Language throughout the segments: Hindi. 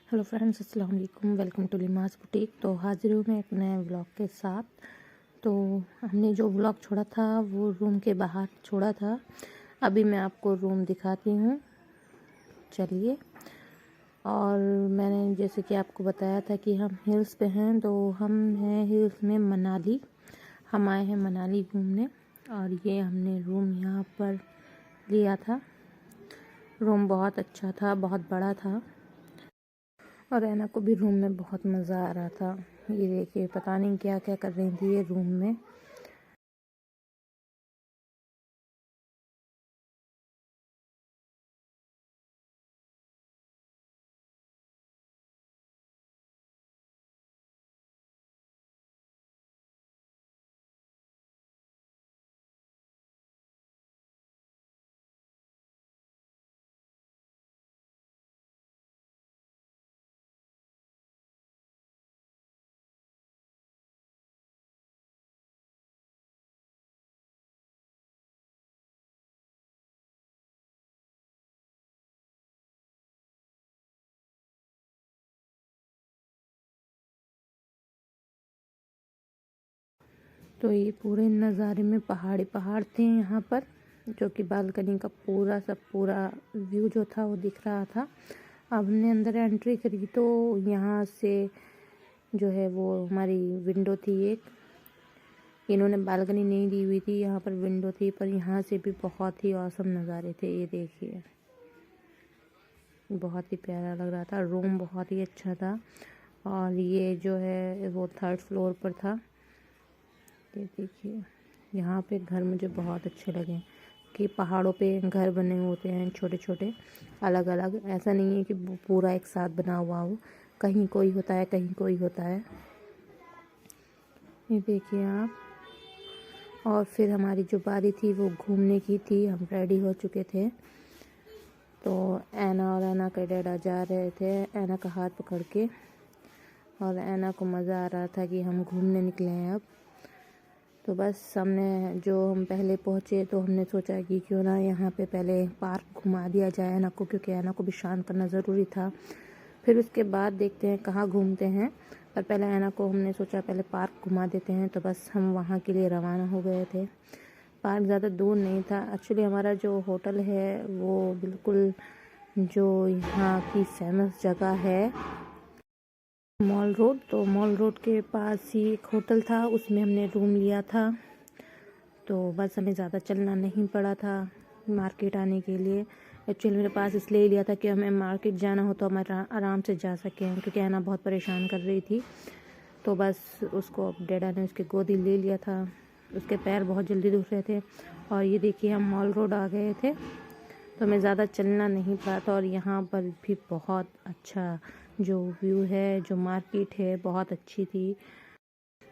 हेलो फ्रेंड्स, अस्सलाम वालेकुम। Welcome to Limas boutique. तो हाजिर हूँ मैं एक नए व्लॉग के साथ। तो हमने जो व्लॉग छोड़ा था वो रूम के बाहर छोड़ा था। अभी मैं आपको रूम दिखाती हूँ, चलिए। और मैंने जैसे कि आपको बताया था कि हम हिल्स पे हैं, तो हम हैं हिल्स में मनाली। हम आए हैं मनाली घूमने और ये हमने रूम यहाँ पर लिया था। रूम बहुत अच्छा था, बहुत बड़ा था और ऐना को भी रूम में बहुत मज़ा आ रहा था। ये देखिए, पता नहीं क्या क्या कर रही थी ये रूम में। तो ये पूरे नज़ारे में पहाड़ी पहाड़ थे यहाँ पर, जो कि बालकनी का पूरा व्यू जो था वो दिख रहा था। अब हमने अंदर एंट्री करी तो यहाँ से जो है वो हमारी विंडो थी एक। इन्होंने बालकनी नहीं दी हुई थी, यहाँ पर विंडो थी, पर यहाँ से भी बहुत ही औसम नज़ारे थे। ये देखिए, बहुत ही प्यारा लग रहा था। रूम बहुत ही अच्छा था और ये जो है वो 3rd फ्लोर पर था। ये देखिए, यहाँ पे घर मुझे बहुत अच्छे लगे कि पहाड़ों पे घर बने होते हैं छोटे छोटे, अलग अलग। ऐसा नहीं है कि पूरा एक साथ बना हुआ हो, कहीं कोई होता है कहीं कोई होता है। ये देखिए आप। और फिर हमारी जो बारी थी वो घूमने की थी। हम रेडी हो चुके थे, तो ऐना और ऐना के डैडा जा रहे थे ऐना का हाथ पकड़ के, और ऐना को मज़ा आ रहा था कि हम घूमने निकले हैं अब। तो बस हम पहले पहुँचे तो हमने सोचा कि क्यों ना यहाँ पे पहले पार्क घुमा दिया जाए ऐना को, क्योंकि ऐना को भी शांत करना ज़रूरी था। फिर उसके बाद देखते हैं कहाँ घूमते हैं, पर पहले ऐना को हमने सोचा पहले पार्क घुमा देते हैं। तो बस हम वहाँ के लिए रवाना हो गए थे। पार्क ज़्यादा दूर नहीं था। एक्चुअली हमारा जो होटल है वो बिल्कुल जो यहाँ की फेमस जगह है मॉल रोड, तो मॉल रोड के पास ही एक होटल था, उसमें हमने रूम लिया था। तो बस हमें ज़्यादा चलना नहीं पड़ा था मार्केट आने के लिए। एक्चुअली मेरे पास इसलिए ही लिया था कि हमें मार्केट जाना हो तो हम आराम से जा सकें, क्योंकि ऐना बहुत परेशान कर रही थी। तो बस उसको डैडा ने उसकी गोदी ले लिया था। उसके पैर बहुत जल्दी दुख रहे थे। और ये देखिए, हम मॉल रोड आ गए थे, तो हमें ज़्यादा चलना नहीं पड़ा था। और यहाँ पर भी बहुत अच्छा जो व्यू है, जो मार्केट है बहुत अच्छी थी।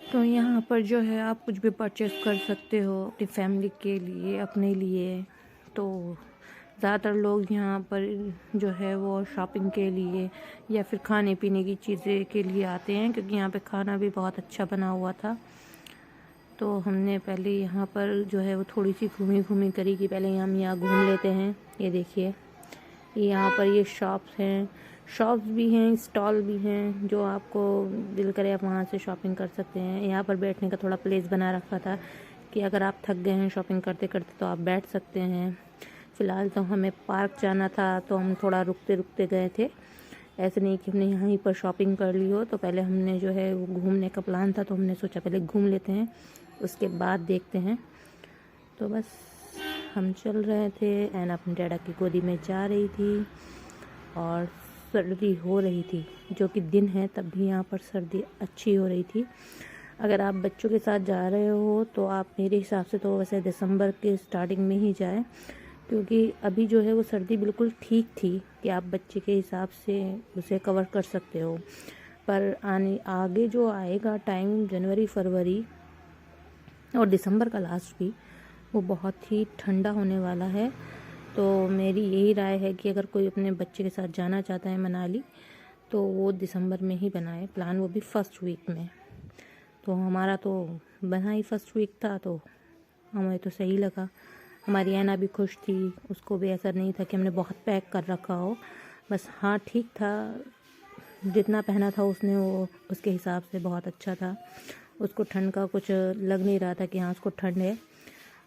तो यहाँ पर जो है आप कुछ भी परचेस कर सकते हो अपनी फैमिली के लिए, अपने लिए। तो ज़्यादातर लोग यहाँ पर जो है वो शॉपिंग के लिए या फिर खाने पीने की चीज़ें के लिए आते हैं, क्योंकि यहाँ पे खाना भी बहुत अच्छा बना हुआ था। तो हमने पहले यहाँ पर जो है वो थोड़ी सी घूमी करी कि पहले हम यहाँ घूम लेते हैं। ये देखिए, यहाँ पर ये शॉप्स भी हैं, स्टॉल भी हैं, जो आपको दिल करे आप वहाँ से शॉपिंग कर सकते हैं। यहाँ पर बैठने का थोड़ा प्लेस बना रखा था कि अगर आप थक गए हैं शॉपिंग करते करते तो आप बैठ सकते हैं। फ़िलहाल तो हमें पार्क जाना था, तो हम थोड़ा रुकते रुकते गए थे। ऐसे नहीं कि हमने यहीं पर शॉपिंग कर ली हो। तो पहले हमने जो है वो घूमने का प्लान था, तो हमने सोचा पहले घूम लेते हैं, उसके बाद देखते हैं। तो बस हम चल रहे थे, ऐना अपने डैडा की गोदी में जा रही थी और सर्दी हो रही थी, जो कि दिन है तब भी यहाँ पर सर्दी अच्छी हो रही थी। अगर आप बच्चों के साथ जा रहे हो तो आप मेरे हिसाब से तो वैसे दिसंबर के स्टार्टिंग में ही जाएं, क्योंकि अभी जो है वो सर्दी बिल्कुल ठीक थी कि आप बच्चे के हिसाब से उसे कवर कर सकते हो। पर आगे जो आएगा टाइम, जनवरी फरवरी और दिसंबर का लास्ट भी, वो बहुत ही ठंडा होने वाला है। तो मेरी यही राय है कि अगर कोई अपने बच्चे के साथ जाना चाहता है मनाली, तो वो दिसंबर में ही बनाए प्लान, वो भी फर्स्ट वीक में। तो हमारा तो बना ही फर्स्ट वीक था, तो हमें तो सही लगा। हमारी ऐना भी खुश थी, उसको भी ऐसा नहीं था कि हमने बहुत पैक कर रखा हो। बस हाँ, ठीक था, जितना पहना था उसने वो उसके हिसाब से बहुत अच्छा था। उसको ठंड का कुछ लग नहीं रहा था कि हाँ उसको ठंड है।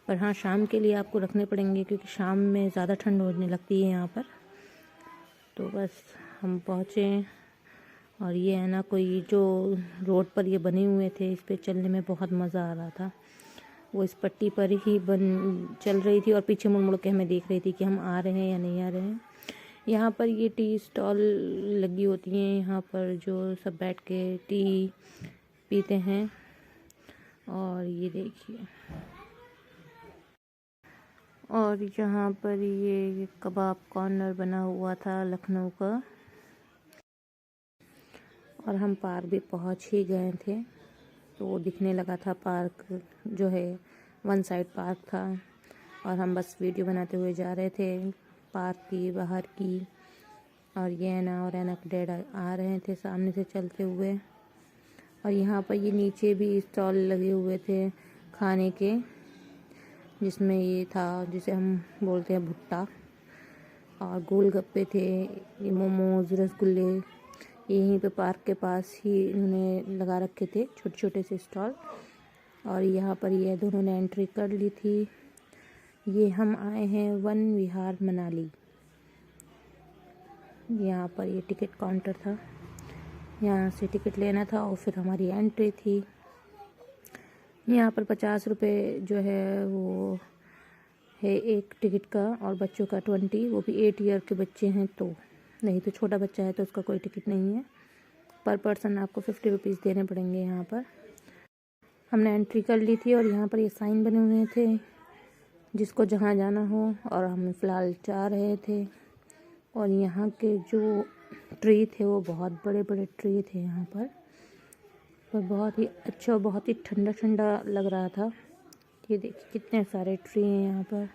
पर हाँ शाम के लिए आपको रखने पड़ेंगे क्योंकि शाम में ज़्यादा ठंड होने लगती है यहाँ पर। तो बस हम पहुँचे और ये है ना कोई जो रोड पर ये बने हुए थे, इस पे चलने में बहुत मज़ा आ रहा था। वो इस पट्टी पर ही चल रही थी और पीछे मुड़ मुड़ के हमें देख रही थी कि हम आ रहे हैं या नहीं आ रहे हैं। यहाँ पर ये टी स्टॉल लगी होती हैं, यहाँ पर जो सब बैठ के टी पीते हैं। और ये देखिए, और यहाँ पर ये कबाब कॉर्नर बना हुआ था लखनऊ का। और हम पार्क भी पहुँच ही गए थे, तो वो दिखने लगा था पार्क जो है, वन साइड पार्क था। और हम बस वीडियो बनाते हुए जा रहे थे पार्क की, बाहर की। और ये ऐना और ऐना के डैड आ रहे थे सामने से चलते हुए। और यहाँ पर ये नीचे भी स्टॉल लगे हुए थे खाने के, जिसमें ये था जिसे हम बोलते हैं भुट्टा। और गोलगप्पे थे, ये मोमोज, रसगुल्ले, यहीं पे पार्क के पास ही इन्होंने लगा रखे थे छोटे छोटे से स्टॉल। और यहाँ पर ये दोनों ने एंट्री कर ली थी। ये हम आए हैं वन विहार मनाली। यहाँ पर ये टिकट काउंटर था, यहाँ से टिकट लेना था और फिर हमारी एंट्री थी। यहाँ पर 50 रुपये जो है वो है एक टिकट का, और बच्चों का 20, वो भी 8 ईयर के बच्चे हैं तो। नहीं तो छोटा बच्चा है तो उसका कोई टिकट नहीं है। पर पर्सन आपको 50 रुपीज़ देने पड़ेंगे। यहाँ पर हमने एंट्री कर ली थी और यहाँ पर ये साइन बने हुए थे जिसको जहाँ जाना हो, और हम फ़िलहाल जा रहे थे। और यहाँ के जो ट्री थे वो बहुत बड़े बड़े ट्री थे यहाँ पर, और बहुत ही अच्छा, बहुत ही ठंडा ठंडा लग रहा था। ये देखिए कितने सारे ट्री हैं यहाँ पर।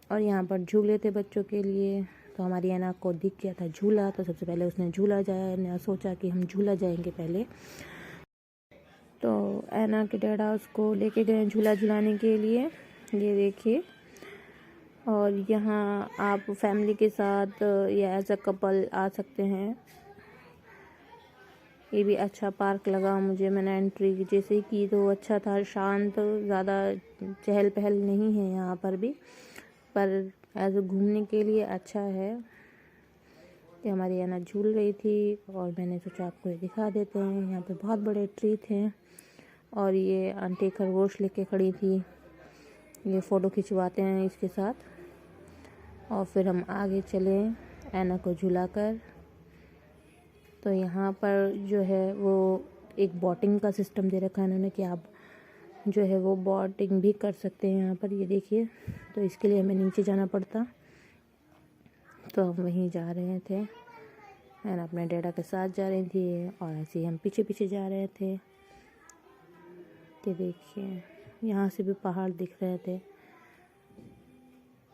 और यहाँ पर झूले थे बच्चों के लिए, तो हमारी ऐना को दिख गया था झूला, तो सबसे पहले उसने झूला जाया, सोचा कि हम झूला जाएंगे पहले। तो ऐना के डैडा उसको लेके गए झूला झुलाने के लिए, ये देखिए। और यहाँ आप फैमिली के साथ या एज अ कपल आ सकते हैं। ये भी अच्छा पार्क लगा मुझे, मैंने एंट्री जैसे ही की तो अच्छा था, शांत, ज़्यादा चहल पहल नहीं है यहाँ पर भी, पर एज घूमने के लिए अच्छा है। ये हमारी ऐना झूल रही थी और मैंने सोचा आपको ये दिखा देते हैं। यहाँ पे बहुत बड़े ट्री थे और ये आंटी खरगोश लेके खड़ी थी, ये फ़ोटो खिंचवाते हैं इसके साथ। और फिर हम आगे चले ऐना को झुलाकर। तो यहाँ पर जो है वो एक बोटिंग का सिस्टम दे रखा है इन्होंने कि आप जो है वो बोटिंग भी कर सकते हैं यहाँ पर, ये देखिए। तो इसके लिए हमें नीचे जाना पड़ता, तो हम वहीं जा रहे थे। मैं अपने डैडा के साथ जा रही थी और ऐसे ही हम पीछे पीछे जा रहे थे। ये देखिए यहाँ से भी पहाड़ दिख रहे थे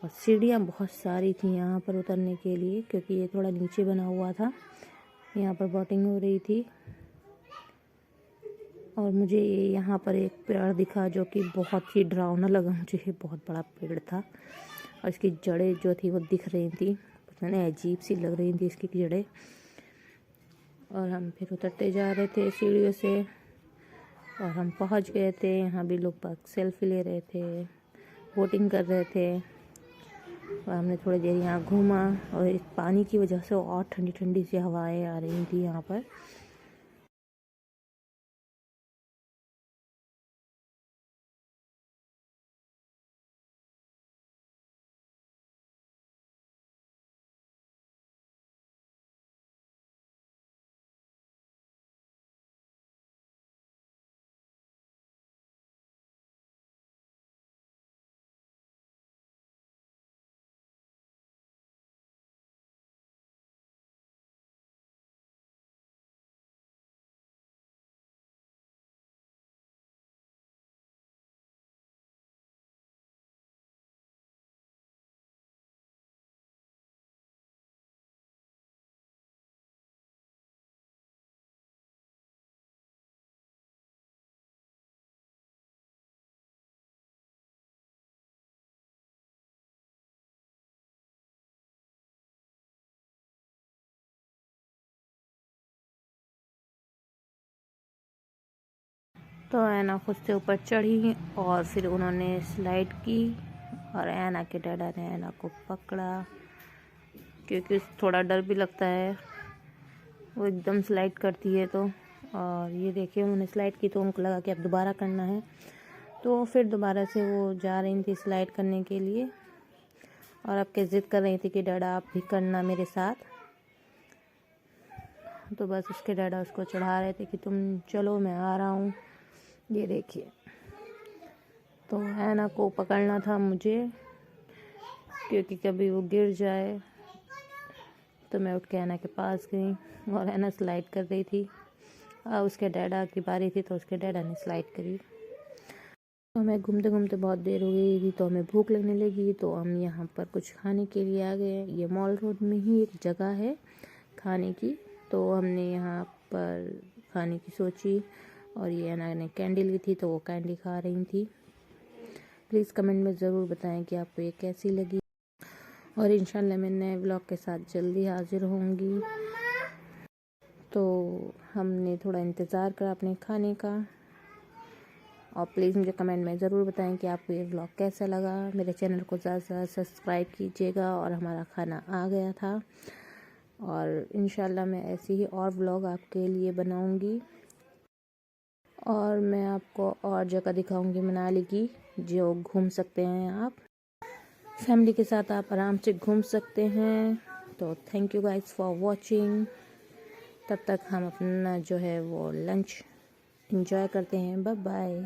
और सीढ़ियाँ बहुत सारी थी यहाँ पर उतरने के लिए, क्योंकि ये थोड़ा नीचे बना हुआ था। यहाँ पर बोटिंग हो रही थी। और मुझे यहाँ पर एक पेड़ दिखा जो कि बहुत ही डरावना लगा मुझे। ये बहुत बड़ा पेड़ था और इसकी जड़ें जो थी वो दिख रही थी, पता नहीं अजीब सी लग रही थी इसकी जड़ें। और हम फिर उतरते जा रहे थे सीढ़ियों से और हम पहुँच गए थे। यहाँ भी लोग बाग सेल्फी ले रहे थे, बोटिंग कर रहे थे। और हमने थोड़ी देर यहाँ घूमा और इस पानी की वजह से और ठंडी ठंडी सी हवाएं आ रही थी यहाँ पर। तो ऐना खुद से ऊपर चढ़ी और फिर उन्होंने स्लाइड की और ऐना के डैडा ने ऐना को पकड़ा, क्योंकि थोड़ा डर भी लगता है, वो एकदम स्लाइड करती है तो। और ये देखिए उन्होंने स्लाइड की तो उनको लगा कि अब दोबारा करना है, तो फिर दोबारा से वो जा रही थी स्लाइड करने के लिए और अब के ज़िद कर रही थी कि डैडा आप भी करना मेरे साथ। तो बस उसके डैडा उसको चढ़ा रहे थे कि तुम चलो मैं आ रहा हूँ। ये देखिए, तो ऐना को पकड़ना था मुझे, क्योंकि कभी वो गिर जाए। तो मैं उठ के ऐना के पास गई और ऐना स्लाइड कर रही थी। उसके डैडा की बारी थी तो उसके डैडा ने स्लाइड करी। तो हमें घूमते घूमते बहुत देर हो गई थी, तो हमें भूख लगने लगी, तो हम यहाँ पर कुछ खाने के लिए आ गए। ये मॉल रोड में ही एक जगह है खाने की, तो हमने यहाँ पर खाने की सोची। और ये ऐना ने कैंडी ली थी तो वो कैंडी खा रही थी। प्लीज़ कमेंट में ज़रूर बताएं कि आपको ये कैसी लगी, और इंशाल्लाह मैं नए व्लॉग के साथ जल्दी हाजिर होंगी। तो हमने थोड़ा इंतज़ार करा अपने खाने का, और प्लीज़ मुझे कमेंट में ज़रूर बताएं कि आपको ये व्लॉग कैसा लगा। मेरे चैनल को ज़्यादा से ज़्यादा सब्सक्राइब कीजिएगा। और हमारा खाना आ गया था, और इंशाल्लाह मैं ऐसे ही और व्लॉग आपके लिए बनाऊंगी, और मैं आपको और जगह दिखाऊंगी मनाली की, जो घूम सकते हैं आप फैमिली के साथ, आप आराम से घूम सकते हैं। तो thank you guys for watching. तब तक हम अपना जो है वो लंच एंजॉय करते हैं। Bye bye.